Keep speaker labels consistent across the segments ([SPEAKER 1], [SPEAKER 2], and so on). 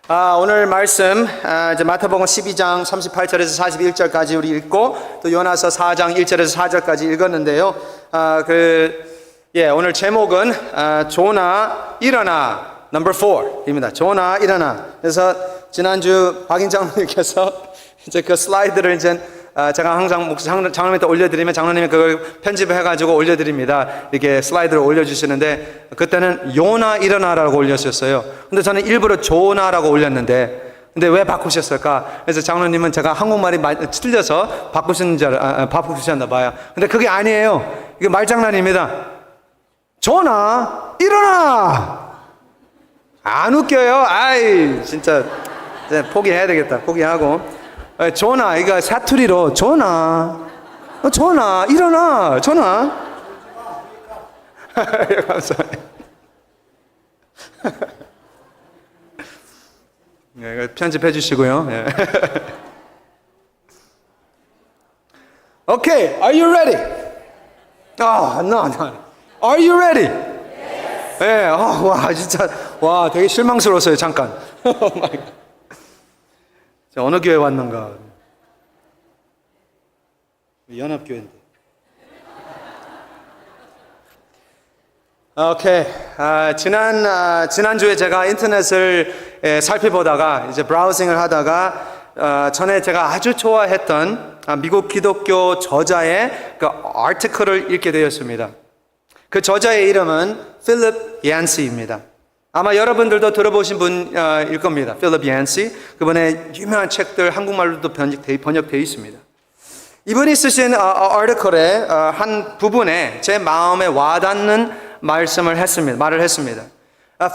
[SPEAKER 1] 오늘 말씀 이제 마태복음 12장 38절에서 41절까지 우리 읽고 또 요나서 4장 1절에서 4절까지 읽었는데요. 오늘 제목은 조나 일어나 넘버 4입니다. 조나 일어나. 그래서 지난주 박인 장로님께서 이제 그 슬라이드를 이제 제가 항상 장로님한테 올려드리면 장로님이 그걸 편집해가지고 올려드립니다. 이렇게 슬라이드를 올려주시는데 그때는 요나 일어나라고 올렸었어요. 근데 저는 일부러 조나라고 올렸는데 근데 왜 바꾸셨을까? 그래서 장로님은 제가 한국말이 틀려서 바꾸셨나 봐요. 근데 그게 아니에요. 이게 말장난입니다. 조나 일어나! 안 웃겨요? 아이 진짜 포기해야 되겠다. 포기하고 조나, 이거 사투리로 조나 일어나, 조나. 감사해요. 이거 편집해 주시고요. Okay, are you ready? No. Are you ready? Yes. 네, 와 진짜 와 되게 실망스러웠어요. 잠깐. 어느 교회 왔는가? 연합교회인데. 오케이. 지난주에 제가 인터넷을 살펴보다가 이제 브라우징을 하다가 전에 제가 아주 좋아했던 미국 기독교 저자의 그 아티클을 읽게 되었습니다. 그 저자의 이름은 필립 얀시입니다. 아마 여러분들도 들어보신 분일 겁니다. 필립 얀시. 그분의 유명한 책들 한국말로도 번역되어 있습니다. 이분이 쓰신 아티클의 한 부분에 제 마음에 와닿는 말을 했습니다.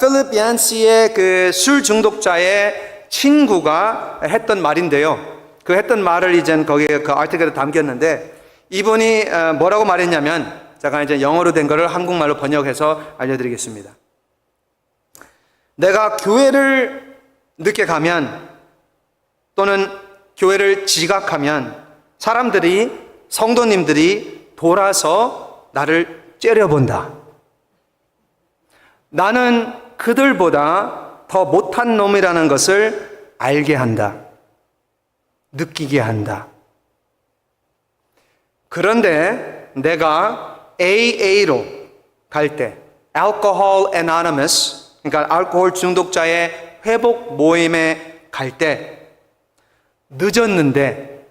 [SPEAKER 1] 필립 얀시의 그 술 중독자의 친구가 했던 말인데요. 그 했던 말을 이제 거기에 그 아티클에 담겼는데 이분이 뭐라고 말했냐면 제가 이제 영어로 된 거를 한국말로 번역해서 알려드리겠습니다. 내가 교회를 늦게 가면 또는 교회를 지각하면 성도님들이 돌아서 나를 째려본다. 나는 그들보다 더 못한 놈이라는 것을 알게 한다. 느끼게 한다. 그런데 내가 AA로 갈 때, Alcohol Anonymous, 그러니까 알코올 중독자의 회복 모임에 갈 때 늦었는데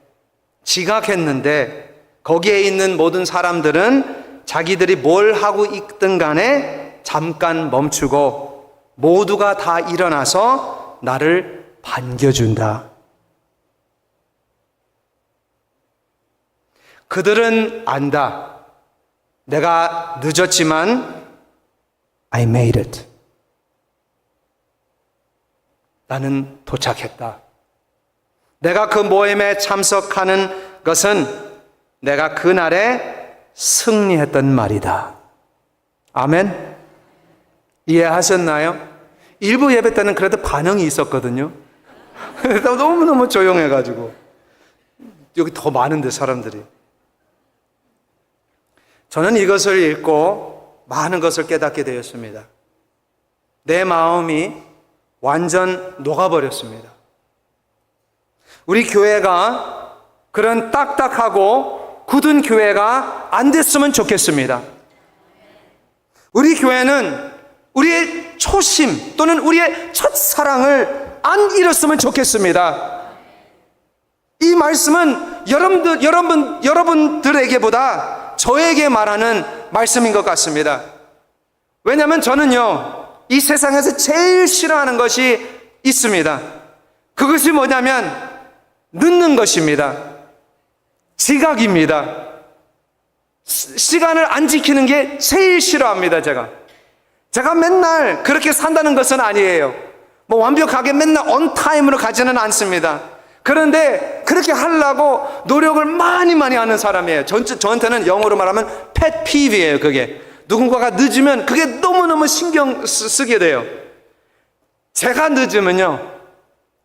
[SPEAKER 1] 지각했는데 거기에 있는 모든 사람들은 자기들이 뭘 하고 있든 간에 잠깐 멈추고 모두가 다 일어나서 나를 반겨준다. 그들은 안다. 내가 늦었지만 I made it. 나는 도착했다. 내가 그 모임에 참석하는 것은 내가 그날에 승리했던 말이다. 아멘? 이해하셨나요? 일부 예배 때는 그래도 반응이 있었거든요. 너무너무 조용해가지고 여기 더 많은데 사람들이. 저는 이것을 읽고 많은 것을 깨닫게 되었습니다. 내 마음이 완전 녹아버렸습니다. 우리 교회가 그런 딱딱하고 굳은 교회가 안 됐으면 좋겠습니다. 우리 교회는 우리의 초심 또는 우리의 첫사랑을 안 잃었으면 좋겠습니다. 이 말씀은 여러분들에게보다 저에게 말하는 말씀인 것 같습니다. 왜냐하면 저는요, 이 세상에서 제일 싫어하는 것이 있습니다. 그것이 뭐냐면 늦는 것입니다. 지각입니다. 시간을 안 지키는 게 제일 싫어합니다. 제가 맨날 그렇게 산다는 것은 아니에요. 완벽하게 맨날 on time으로 가지는 않습니다. 그런데 그렇게 하려고 노력을 많이 하는 사람이에요. 저한테는 영어로 말하면 pet peeve예요. 그게 누군가가 늦으면 그게 너무너무 신경 쓰게 돼요. 제가 늦으면요,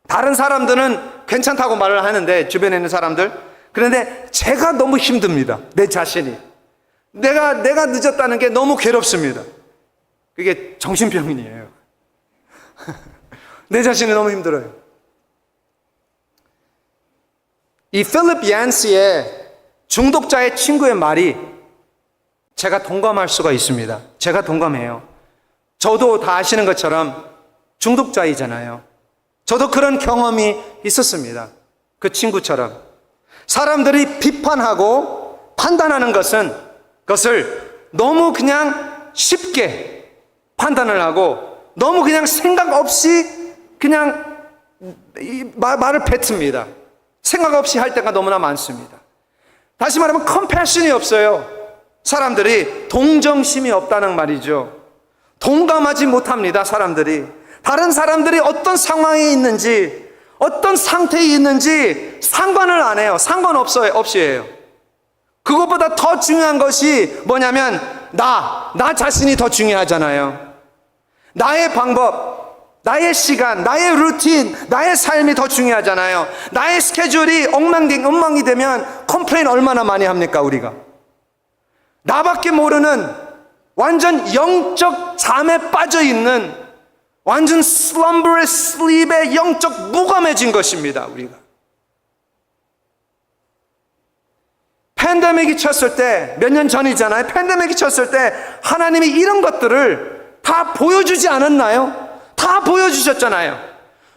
[SPEAKER 1] 다른 사람들은 괜찮다고 말을 하는데, 주변에 있는 사람들, 그런데 제가 너무 힘듭니다. 내 자신이. 내가 늦었다는 게 너무 괴롭습니다. 그게 정신병이에요. 내 자신이 너무 힘들어요. 이 필립 얀시의 중독자의 친구의 말이 제가 동감할 수가 있습니다. 제가 동감해요. 저도 다 아시는 것처럼 중독자이잖아요. 저도 그런 경험이 있었습니다. 그 친구처럼. 사람들이 비판하고 판단하는 것을 너무 그냥 쉽게 판단을 하고 너무 그냥 생각 없이 그냥 말을 뱉습니다. 생각 없이 할 때가 너무나 많습니다. 다시 말하면 컴패션이 없어요. 사람들이 동정심이 없다는 말이죠. 동감하지 못합니다. 사람들이. 다른 사람들이 어떤 상황에 있는지 어떤 상태에 있는지 상관을 안 해요. 상관없이 해요. 그것보다 더 중요한 것이 뭐냐면 나 자신이 더 중요하잖아요. 나의 방법, 나의 시간, 나의 루틴, 나의 삶이 더 중요하잖아요. 나의 스케줄이 엉망이 되면 컴플레인 얼마나 많이 합니까 우리가? 나밖에 모르는 완전 영적 잠에 빠져있는 완전 슬립에 영적 무감해진 것입니다. 우리가 팬데믹이 쳤을 때 몇 년 전이잖아요. 팬데믹이 쳤을 때 하나님이 이런 것들을 다 보여주지 않았나요? 다 보여주셨잖아요.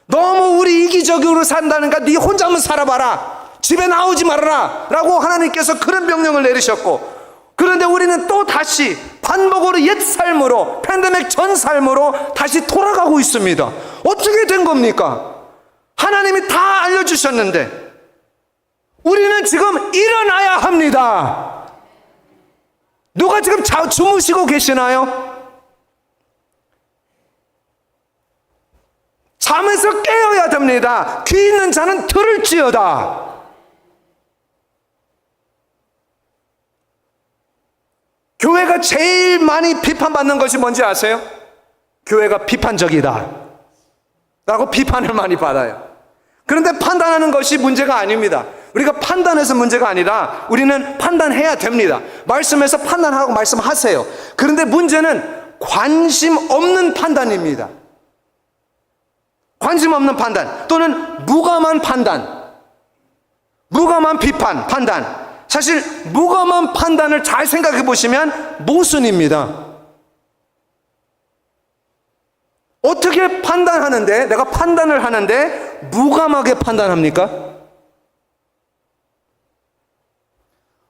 [SPEAKER 1] 너무 우리 이기적으로 산다니까 네 혼자 한번 살아봐라, 집에 나오지 말아라 라고 하나님께서 그런 명령을 내리셨고, 그런데 우리는 또 다시 반복으로 옛 삶으로, 팬데믹 전 삶으로 다시 돌아가고 있습니다. 어떻게 된 겁니까? 하나님이 다 알려주셨는데 우리는 지금 일어나야 합니다. 누가 지금 주무시고 계시나요? 잠에서 깨어야 됩니다. 귀 있는 자는 들을지어다. 교회가 제일 많이 비판받는 것이 뭔지 아세요? 교회가 비판적이다 라고 비판을 많이 받아요. 그런데 판단하는 것이 문제가 아닙니다. 우리가 판단해서 문제가 아니라 우리는 판단해야 됩니다. 말씀에서 판단하고 말씀하세요. 그런데 문제는 관심 없는 판단입니다. 관심 없는 판단 또는 무감한 판단, 무감한 비판, 판단. 사실 무감한 판단을 잘 생각해 보시면 모순입니다. 어떻게 판단하는데, 내가 판단을 하는데 무감하게 판단합니까?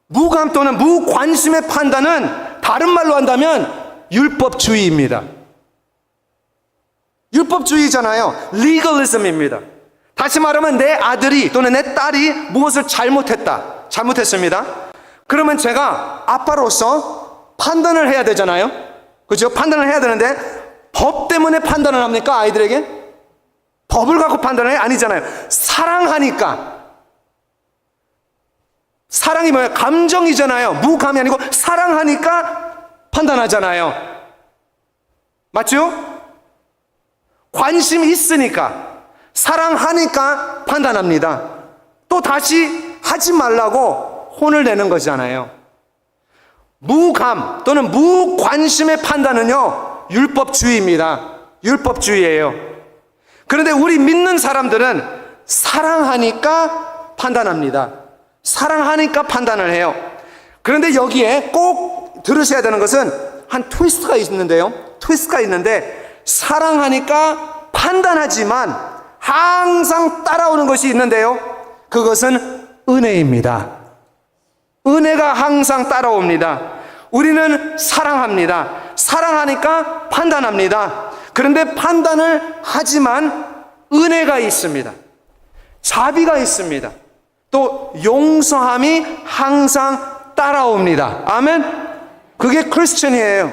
[SPEAKER 1] 무감 또는 무관심의 판단은 다른 말로 한다면 율법주의입니다. 율법주의잖아요. 리걸리즘입니다. 다시 말하면 내 아들이 또는 내 딸이 무엇을 잘못했습니다. 그러면 제가 아빠로서 판단을 해야 되잖아요. 그렇죠? 판단을 해야 되는데 법 때문에 판단을 합니까? 아이들에게? 법을 갖고 판단을 해? 아니잖아요. 사랑하니까. 사랑이 뭐예요? 감정이잖아요. 무감이 아니고 사랑하니까 판단하잖아요. 맞죠? 관심이 있으니까, 사랑하니까 판단합니다. 또 다시 하지 말라고 혼을 내는 거잖아요. 무감 또는 무관심의 판단은요, 율법주의입니다. 율법주의예요. 그런데 우리 믿는 사람들은 사랑하니까 판단합니다. 사랑하니까 판단을 해요. 그런데 여기에 꼭 들으셔야 되는 것은 한 트위스트가 있는데 사랑하니까 판단하지만 항상 따라오는 것이 있는데요, 그것은 은혜입니다. 은혜가 항상 따라옵니다. 우리는 사랑합니다. 사랑하니까 판단합니다. 그런데 판단을 하지만 은혜가 있습니다. 자비가 있습니다. 또 용서함이 항상 따라옵니다. 아멘. 그게 크리스천이에요.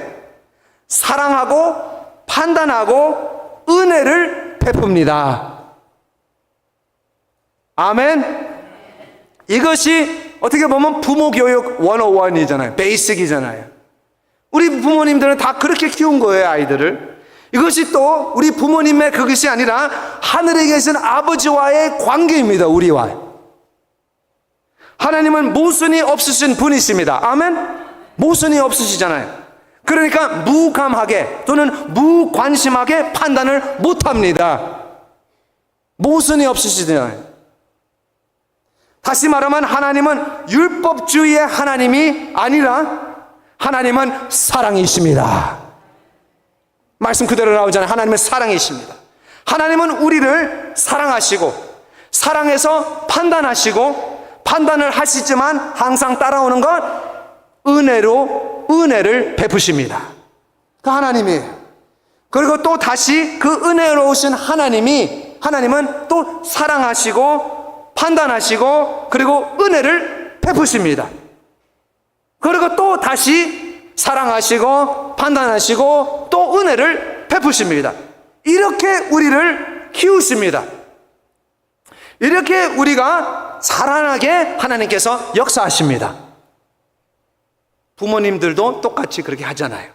[SPEAKER 1] 사랑하고 판단하고 은혜를 베풉니다. 아멘. 이것이 어떻게 보면 부모 교육 101이잖아요. 베이직이잖아요. 우리 부모님들은 다 그렇게 키운 거예요, 아이들을. 이것이 또 우리 부모님의 그것이 아니라 하늘에 계신 아버지와의 관계입니다. 우리와. 하나님은 모순이 없으신 분이십니다. 아멘. 모순이 없으시잖아요. 그러니까 무감하게 또는 무관심하게 판단을 못합니다. 모순이 없으시잖아요. 다시 말하면 하나님은 율법주의의 하나님이 아니라 하나님은 사랑이십니다. 말씀 그대로 나오잖아요. 하나님은 사랑이십니다. 하나님은 우리를 사랑하시고 사랑해서 판단하시고 판단을 하시지만 항상 따라오는 건 은혜로 은혜를 베푸십니다. 그 하나님이에요. 그리고 또 다시 그 은혜로우신 하나님은 또 사랑하시고 판단하시고 그리고 은혜를 베푸십니다. 그리고 또 다시 사랑하시고 판단하시고 또 은혜를 베푸십니다. 이렇게 우리를 키우십니다. 이렇게 우리가 자라나게 하나님께서 역사하십니다. 부모님들도 똑같이 그렇게 하잖아요.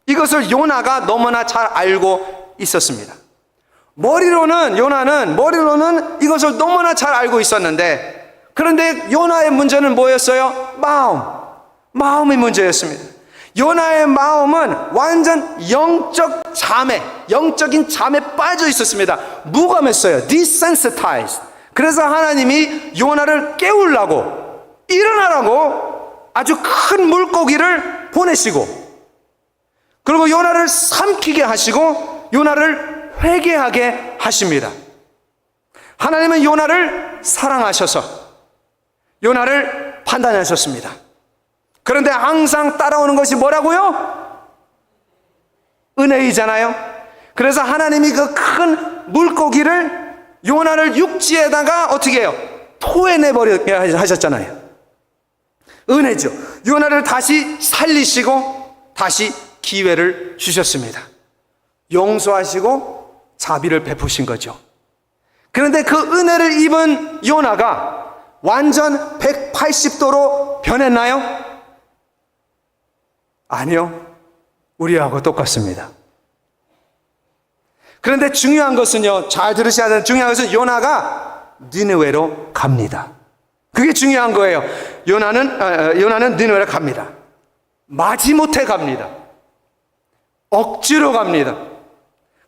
[SPEAKER 1] 이것을 요나가 너무나 잘 알고 있었습니다. 머리로는 이것을 너무나 잘 알고 있었는데, 그런데 요나의 문제는 뭐였어요? 마음이 문제였습니다. 요나의 마음은 완전 영적인 잠에 빠져 있었습니다. 무감했어요. desensitized. 그래서 하나님이 요나를 깨우려고, 일어나라고 아주 큰 물고기를 보내시고, 그리고 요나를 삼키게 하시고 요나를 회개하게 하십니다. 하나님은 요나를 사랑하셔서 요나를 판단하셨습니다. 그런데 항상 따라오는 것이 뭐라고요? 은혜이잖아요. 그래서 하나님이 그 큰 물고기를 요나를 육지에다가 어떻게 해요? 토해내버리게 하셨잖아요. 은혜죠. 요나를 다시 살리시고 다시 기회를 주셨습니다. 용서하시고 자비를 베푸신 거죠. 그런데 그 은혜를 입은 요나가 완전 180도로 변했나요? 아니요. 우리하고 똑같습니다. 그런데 중요한 것은요, 잘 들으셔야 되는 중요한 것은 요나가 니느웨로 갑니다. 그게 중요한 거예요. 요나는 니느웨로 갑니다. 마지못해 갑니다. 억지로 갑니다.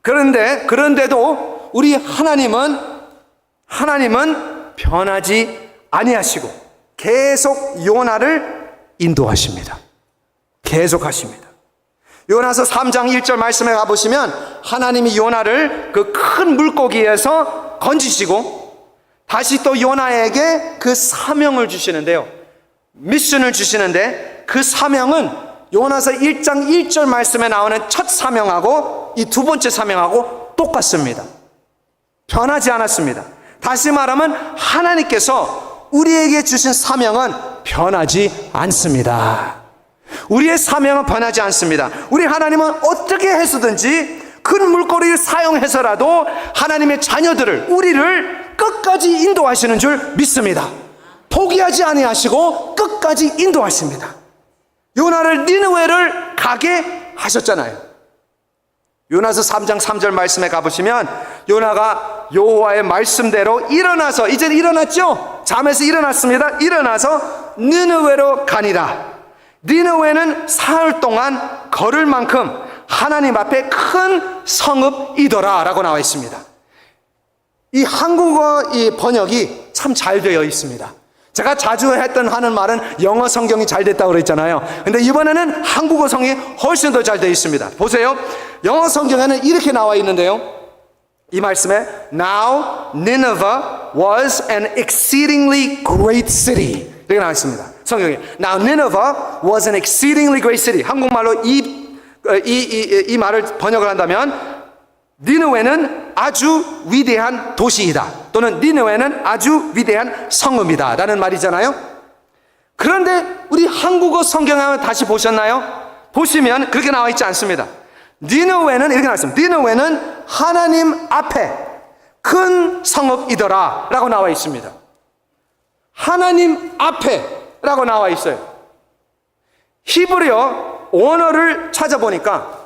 [SPEAKER 1] 그런데도 우리 하나님은 변하지 아니하시고 계속 요나를 인도하십니다. 계속 하십니다. 요나서 3장 1절 말씀에 가보시면 하나님이 요나를 그 큰 물고기에서 건지시고 다시 또 요나에게 그 사명을 주시는데요. 미션을 주시는데 그 사명은 요나서 1장 1절 말씀에 나오는 첫 사명하고 이 두 번째 사명하고 똑같습니다. 변하지 않았습니다. 다시 말하면 하나님께서 우리에게 주신 사명은 변하지 않습니다. 우리의 사명은 변하지 않습니다. 우리 하나님은 어떻게 해서든지 큰 물고기를 사용해서라도 하나님의 자녀들을, 우리를 끝까지 인도하시는 줄 믿습니다. 포기하지 아니하시고 끝까지 인도하십니다. 요나를 니느웨를 가게 하셨잖아요. 요나서 3장 3절 말씀에 가보시면 요나가 여호와의 말씀대로 일어나서, 이제 일어났죠? 잠에서 일어났습니다. 일어나서 니느웨로 가니라. 니느웨는 사흘 동안 걸을 만큼 하나님 앞에 큰 성읍이더라 라고 나와 있습니다. 이 한국어 이 번역이 참 잘 되어 있습니다. 제가 자주 하는 말은 영어 성경이 잘 됐다고 그랬잖아요. 근데 이번에는 한국어 성경이 훨씬 더 잘 되어 있습니다. 보세요. 영어 성경에는 이렇게 나와 있는데요. 이 말씀에 Now Nineveh was an exceedingly great city. 이렇게 나와 있습니다. 성경에 Now Nineveh was an exceedingly great city. 한국말로 이 말을 번역을 한다면 니느웨는 아주 위대한 도시이다, 또는 니느웨는 아주 위대한 성읍이다 라는 말이잖아요. 그런데 우리 한국어 성경을 다시 보셨나요? 보시면 그렇게 나와 있지 않습니다. 니느웨는 이렇게 나와 있습니다. 니느웨는 하나님 앞에 큰 성읍이더라 라고 나와 있습니다. 하나님 앞에 라고 나와 있어요. 히브리어 원어를 찾아보니까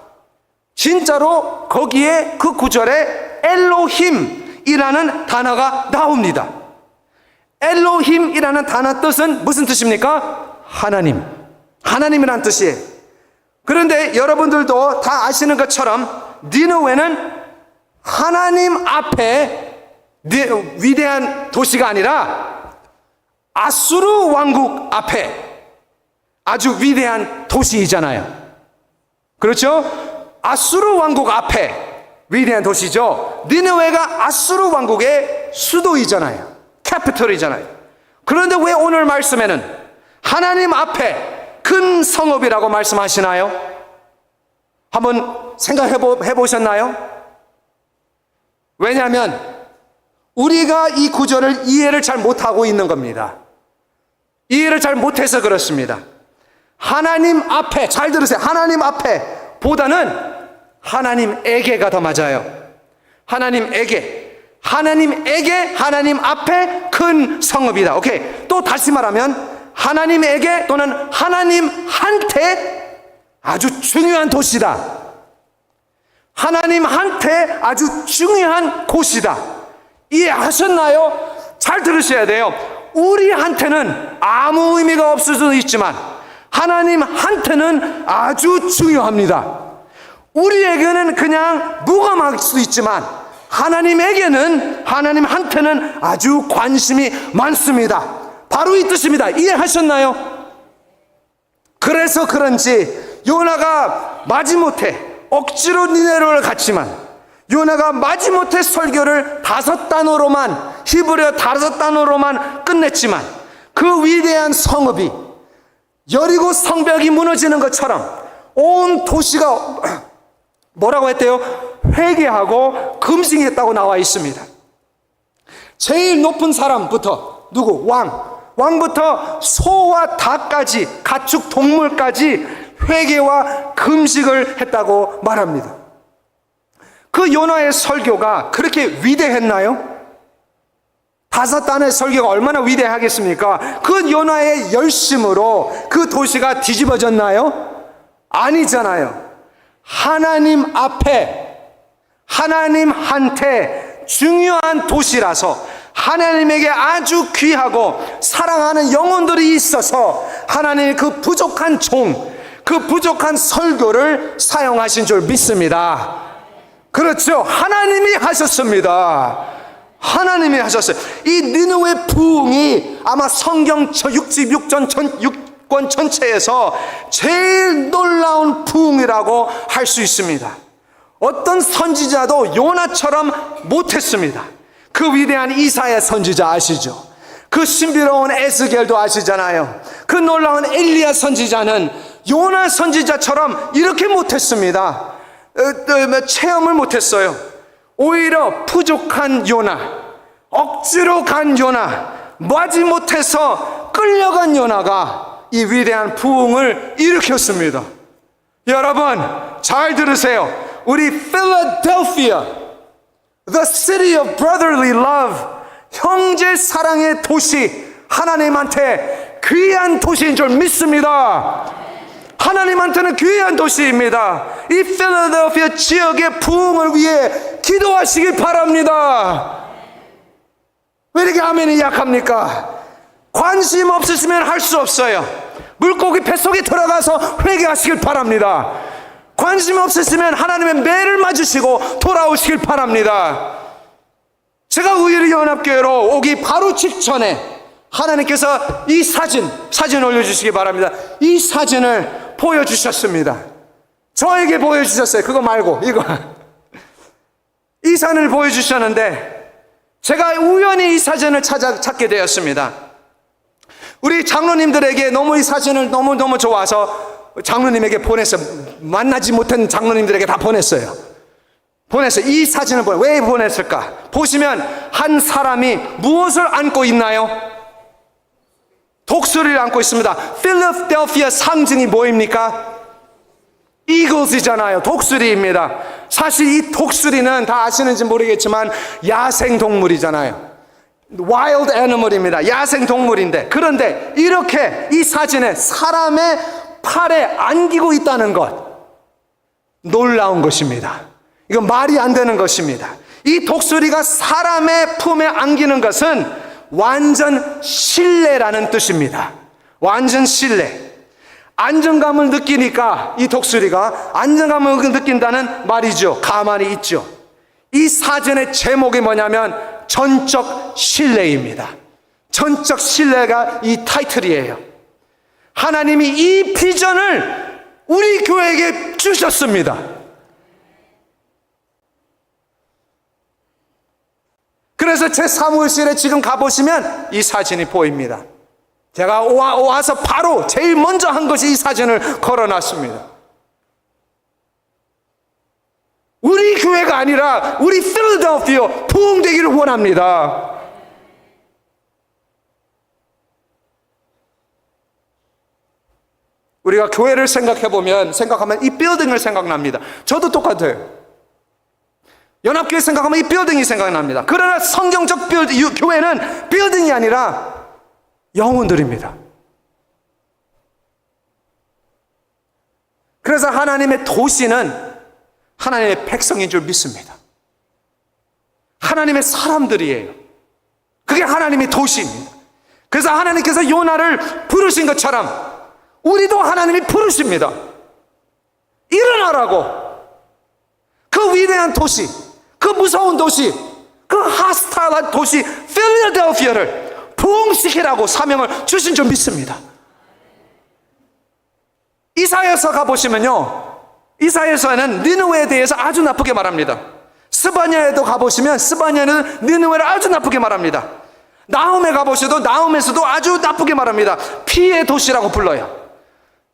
[SPEAKER 1] 진짜로 거기에 그 구절에 엘로힘이라는 단어가 나옵니다. 엘로힘이라는 단어 뜻은 무슨 뜻입니까? 하나님이라는 뜻이에요. 그런데 여러분들도 다 아시는 것처럼 니느웨는 하나님 앞에 위대한 도시가 아니라 아수르 왕국 앞에 아주 위대한 도시이잖아요. 그렇죠? 아수르 왕국 앞에 위대한 도시죠. 니느웨가 아수르 왕국의 수도이잖아요. 캐피털이잖아요. 그런데 왜 오늘 말씀에는 하나님 앞에 큰 성읍이라고 말씀하시나요? 한번 생각해 보셨나요? 왜냐하면 우리가 이 구절을 이해를 잘 못하고 있는 겁니다. 이해를 잘 못해서 그렇습니다. 하나님 앞에, 잘 들으세요. 하나님 앞에 보다는 하나님에게가 더 맞아요. 하나님에게 하나님 앞에 큰 성읍이다. 오케이. 또 다시 말하면 하나님에게 또는 하나님한테 아주 중요한 도시다. 하나님한테 아주 중요한 곳이다. 이해하셨나요? 잘 들으셔야 돼요. 우리한테는 아무 의미가 없을 수도 있지만 하나님한테는 아주 중요합니다. 우리에게는 그냥 무감할 수도 있지만 하나님한테는 아주 관심이 많습니다. 바로 이 뜻입니다. 이해하셨나요? 그래서 그런지 요나가 마지못해 억지로 니네로를 갔지만 요나가 마지못해 설교를 5단어로만 히브리어 5단어로만 끝냈지만 그 위대한 성읍이 여리고 성벽이 무너지는 것처럼 온 도시가 뭐라고 했대요? 회개하고 금식했다고 나와 있습니다. 제일 높은 사람부터 누구? 왕부터 소와 닭까지 가축 동물까지 회개와 금식을 했다고 말합니다. 그 요나의 설교가 그렇게 위대했나요? 5단의 설교가 얼마나 위대하겠습니까? 그 요나의 열심으로 그 도시가 뒤집어졌나요? 아니잖아요. 하나님 앞에 하나님한테 중요한 도시라서 하나님에게 아주 귀하고 사랑하는 영혼들이 있어서 하나님의 그 부족한 그 부족한 설교를 사용하신 줄 믿습니다. 그렇죠. 하나님이 하셨습니다. 하나님이 하셨어요. 이 니느웨 부흥이 아마 성경 66권 전체에서 제일 놀라운 부흥이라고 할 수 있습니다. 어떤 선지자도 요나처럼 못했습니다. 그 위대한 이사야 선지자 아시죠? 그 신비로운 에스겔도 아시잖아요. 그 놀라운 엘리야 선지자는 요나 선지자처럼 이렇게 못했습니다. 체험을 못했어요. 오히려 부족한 요나, 억지로 간 요나, 마지못해서 끌려간 요나가 이 위대한 부흥을 일으켰습니다. 여러분 잘 들으세요. 우리 필라델피아, the city of brotherly love, 형제 사랑의 도시, 하나님한테 귀한 도시인 줄 믿습니다. 하나님한테는 귀한 도시입니다. 이 필라델피아 지역의 부흥을 위해 기도하시길 바랍니다. 왜 이렇게 아멘이 약합니까? 관심 없으시면 할 수 없어요. 물고기 뱃속에 들어가서 회개하시길 바랍니다. 관심 없으시면 하나님의 매를 맞으시고 돌아오시길 바랍니다. 제가 우리연합교회로 오기 바로 직전에 하나님께서 이 사진 올려주시기 바랍니다. 이 사진을 보여주셨습니다. 저에게 보여주셨어요. 그거 말고 이거 이 사진을 보여주셨는데 제가 우연히 이 사진을 찾게 되었습니다. 우리 장로님들에게 너무 이 사진을 너무너무 좋아서 장로님에게 보냈어요. 만나지 못한 장로님들에게 다 보냈어요. 이 사진을 왜 보냈을까? 보시면 한 사람이 무엇을 안고 있나요? 독수리를 안고 있습니다. 필라델피아 상징이 뭐입니까? 이글스잖아요. 독수리입니다. 사실 이 독수리는 다 아시는지 모르겠지만 야생 동물이잖아요. wild animal입니다. 야생 동물인데, 그런데 이렇게 이 사진에 사람의 팔에 안기고 있다는 것, 놀라운 것입니다. 이건 말이 안 되는 것입니다. 이 독수리가 사람의 품에 안기는 것은 완전 신뢰라는 뜻입니다. 완전 신뢰. 안정감을 느끼니까 이 독수리가 안정감을 느낀다는 말이죠. 가만히 있죠. 이 사진의 제목이 뭐냐면 전적 신뢰입니다. 전적 신뢰가 이 타이틀이에요. 하나님이 이 비전을 우리 교회에게 주셨습니다. 그래서 제 사무실에 지금 가보시면 이 사진이 보입니다. 제가 와서 바로 제일 먼저 한 것이 이 사진을 걸어놨습니다. 우리 교회가 아니라 우리 필라델피아 부흥되기를 원합니다. 우리가 교회를 생각하면 이 빌딩을 생각납니다. 저도 똑같아요. 연합교회 생각하면 이 빌딩이 생각납니다. 그러나 성경적 교회는 빌딩이 아니라 영혼들입니다. 그래서 하나님의 도시는 하나님의 백성인 줄 믿습니다. 하나님의 사람들이에요. 그게 하나님의 도시입니다. 그래서 하나님께서 요나를 부르신 것처럼 우리도 하나님이 부르십니다. 일어나라고. 그 위대한 도시, 그 무서운 도시, 그 하스타일한 도시 필라델피아를 부흥시키라고 사명을 주신 줄 믿습니다. 이사야서 가보시면요, 이사야서에는 니느웨에 대해서 아주 나쁘게 말합니다. 스바냐에도 가보시면 스바냐는 니느웨를 아주 나쁘게 말합니다. 나훔에 가보셔도 나훔에서도 아주 나쁘게 말합니다. 피의 도시라고 불러요.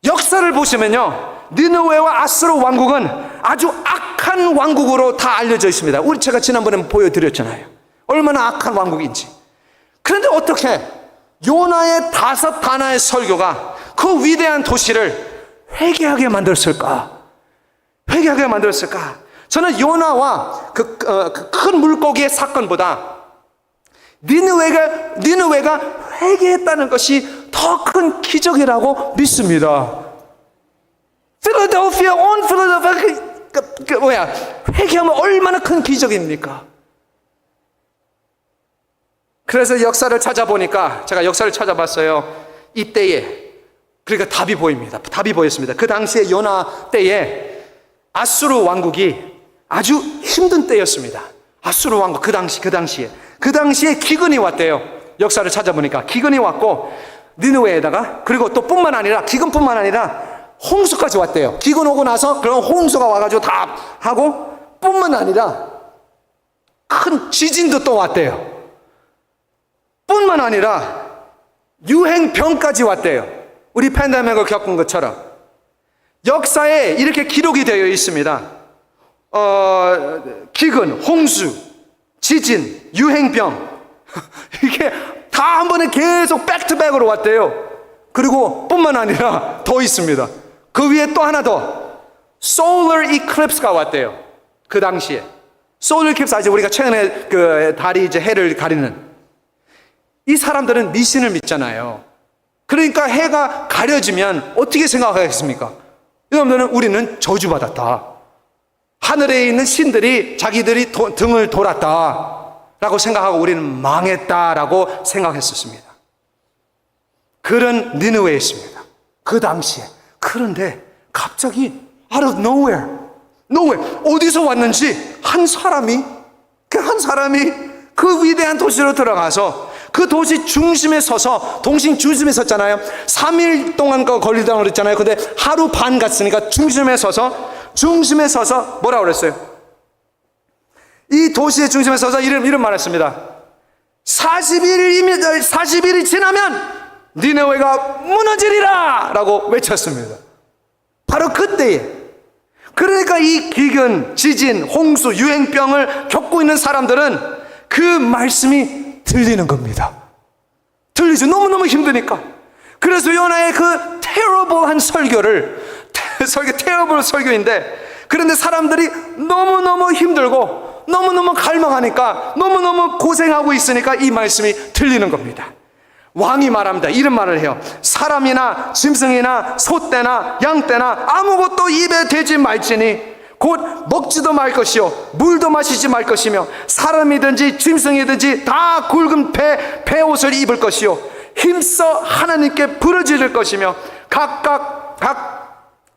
[SPEAKER 1] 역사를 보시면요, 니느웨와 아수르 왕국은 아주 악한 왕국으로 다 알려져 있습니다. 제가 지난번에 보여드렸잖아요. 얼마나 악한 왕국인지. 그런데 어떻게 요나의 5 단어의 설교가 그 위대한 도시를 회개하게 만들었을까? 회개하게 만들었을까? 저는 요나와 그 큰 물고기의 사건보다 니느웨가 회개했다는 것이 더 큰 기적이라고 믿습니다. 필라델피아, 온 필라델피아, 회개하면 얼마나 큰 기적입니까? 그래서 역사를 찾아보니까, 제가 역사를 찾아봤어요. 이때에, 그러니까 답이 보입니다. 답이 보였습니다. 그 당시에 요나 때에 아수르 왕국이 아주 힘든 때였습니다. 아수르 왕국, 그 당시에 기근이 왔대요. 역사를 찾아보니까 기근이 왔고, 니느웨에다가, 그리고 또 기근뿐만 아니라 홍수까지 왔대요. 기근 오고 나서 그런 홍수가 와가지고 다 하고, 뿐만 아니라 큰 지진도 또 왔대요. 뿐만 아니라 유행병까지 왔대요. 우리 팬데믹을 겪은 것처럼. 역사에 이렇게 기록이 되어 있습니다. 기근, 홍수, 지진, 유행병 이게 다 한 번에 계속 백투백으로 왔대요. 그리고 뿐만 아니라 더 있습니다. 그 위에 또 하나 더, Solar Eclipse가 왔대요. 그 당시에 Solar Eclipse, 아직 우리가 최근에 그 달이 이제 해를 가리는, 이 사람들은 미신을 믿잖아요. 그러니까 해가 가려지면 어떻게 생각하겠습니까? 여러분들은 우리는 저주받았다, 하늘에 있는 신들이 자기들이 등을 돌았다 라고 생각하고 우리는 망했다라고 생각했었습니다. 그런 니느웨에 있습니다. 그 당시에. 그런데 갑자기 out of nowhere, 어디서 왔는지 한 사람이 그 위대한 도시로 들어가서 그 도시 중심에 서서, 동심 중심에 섰잖아요. 3일 동안 걸리다고 그랬잖아요. 근데 하루 반 갔으니까 중심에 서서 뭐라고 그랬어요? 이 도시의 중심에 서서 이런 말 했습니다. 40일이 지나면 니느웨가 무너지리라 라고 외쳤습니다. 바로 그때에. 그러니까 이 기근, 지진, 홍수, 유행병을 겪고 있는 사람들은 그 말씀이 들리는 겁니다. 들리죠. 너무너무 힘드니까. 그래서 요나의 그 테러블한 테러블 설교인데, 그런데 사람들이 너무너무 힘들고 너무너무 갈망하니까, 너무너무 고생하고 있으니까 이 말씀이 들리는 겁니다. 왕이 말합니다. 이런 말을 해요. 사람이나 짐승이나 소떼나 양떼나 아무것도 입에 대지 말지니 곧 먹지도 말 것이요 물도 마시지 말 것이며, 사람이든지 짐승이든지 다 굵은 배옷을 입을 것이요 힘써 하나님께 부르짖을 것이며,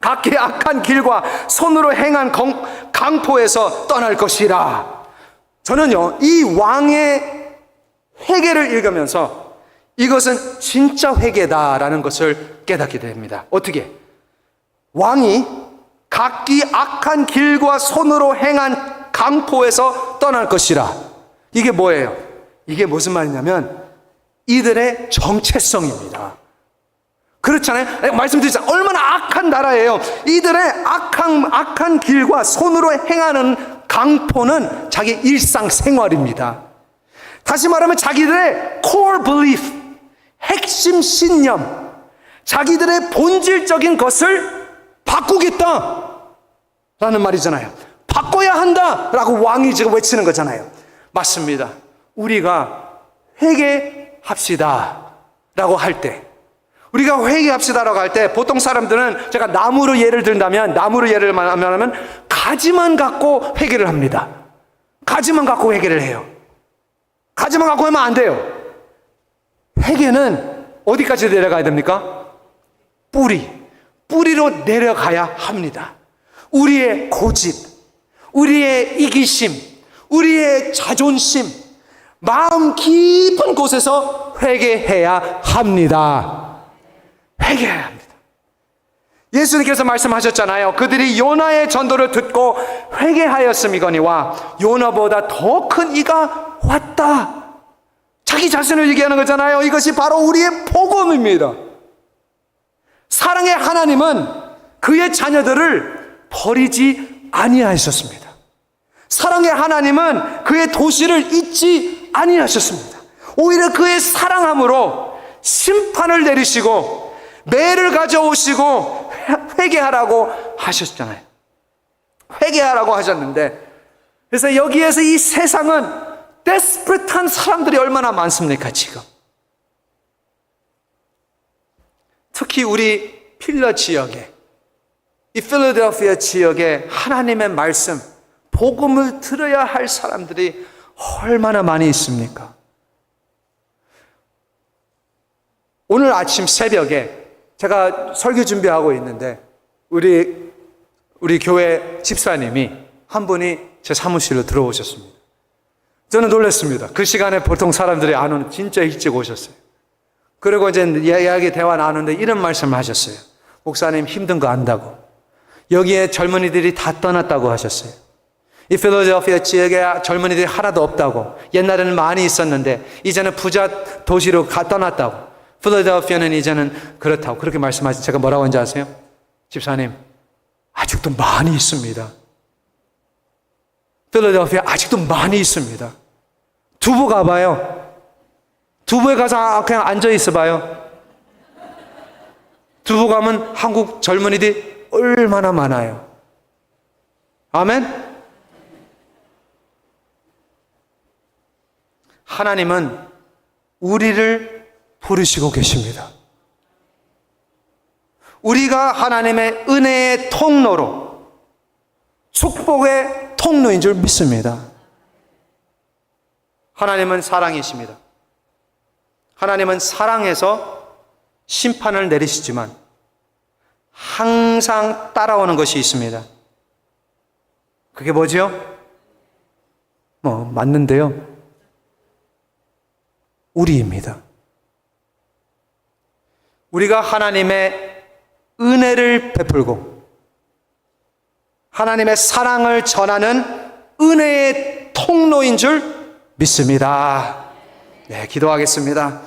[SPEAKER 1] 각기 악한 길과 손으로 행한 강포에서 떠날 것이라. 저는요, 이 왕의 회개를 읽으면서 이것은 진짜 회개다라는 것을 깨닫게 됩니다. 어떻게? 왕이 각기 악한 길과 손으로 행한 강포에서 떠날 것이라. 이게 뭐예요? 이게 무슨 말이냐면 이들의 정체성입니다. 그렇잖아요. 말씀드렸잖아요. 얼마나 악한 나라예요. 이들의 악한 길과 손으로 행하는 강포는 자기 일상생활입니다. 다시 말하면 자기들의 core belief, 핵심 신념, 자기들의 본질적인 것을 바꾸겠다 라는 말이잖아요. 바꿔야 한다 라고 왕이 지금 외치는 거잖아요. 맞습니다. 우리가 회개합시다 라고 할 때, 우리가 회개합시다라고 할 때 보통 사람들은, 제가 나무로 예를 든다면, 나무로 예를 하면 가지만 갖고 회개를 합니다. 가지만 갖고 회개를 해요. 가지만 갖고 하면 안 돼요. 회개는 어디까지 내려가야 됩니까? 뿌리로 내려가야 합니다. 우리의 고집, 우리의 이기심, 우리의 자존심, 마음 깊은 곳에서 회개해야 합니다. 회개해야 합니다. 예수님께서 말씀하셨잖아요. 그들이 요나의 전도를 듣고 회개하였음이거니와 요나보다 더 큰 이가 왔다. 자기 자신을 얘기하는 거잖아요. 이것이 바로 우리의 복음입니다. 사랑의 하나님은 그의 자녀들을 버리지 아니하셨습니다. 사랑의 하나님은 그의 도시를 잊지 아니하셨습니다. 오히려 그의 사랑함으로 심판을 내리시고 매를 가져오시고 회개하라고 하셨잖아요. 회개하라고 하셨는데, 그래서 여기에서 이 세상은 데스프레트한 사람들이 얼마나 많습니까 지금. 특히 우리 필러 지역에, 이 필라델피아 지역에 하나님의 말씀, 복음을 들어야 할 사람들이 얼마나 많이 있습니까? 오늘 아침 새벽에 제가 설교 준비하고 있는데 우리 교회 집사님이 한 분이 제 사무실로 들어오셨습니다. 저는 놀랐습니다. 그 시간에 보통 사람들이 안 오는, 진짜 일찍 오셨어요. 그리고 이제 이야기 대화 나누는데 이런 말씀을 하셨어요. 목사님 힘든 거 안다고. 여기에 젊은이들이 다 떠났다고 하셨어요. 이 필라델피아 지역에 젊은이들이 하나도 없다고. 옛날에는 많이 있었는데 이제는 부자 도시로 떠났다고. 필라델피아는 이제는 그렇다고 그렇게 말씀하시죠. 제가 뭐라고 하는지 아세요? 집사님, 아직도 많이 있습니다. 필라델피아 아직도 많이 있습니다. 두부 가봐요. 두부에 가서 그냥 앉아 있어봐요. 두부 가면 한국 젊은이들이 얼마나 많아요. 아멘? 하나님은 우리를 부르시고 계십니다. 우리가 하나님의 은혜의 통로로, 축복의 통로인 줄 믿습니다. 하나님은 사랑이십니다. 하나님은 사랑해서 심판을 내리시지만 항상 따라오는 것이 있습니다. 그게 뭐지요? 맞는데요. 우리입니다. 우리가 하나님의 은혜를 베풀고 하나님의 사랑을 전하는 은혜의 통로인 줄 믿습니다. 네, 기도하겠습니다.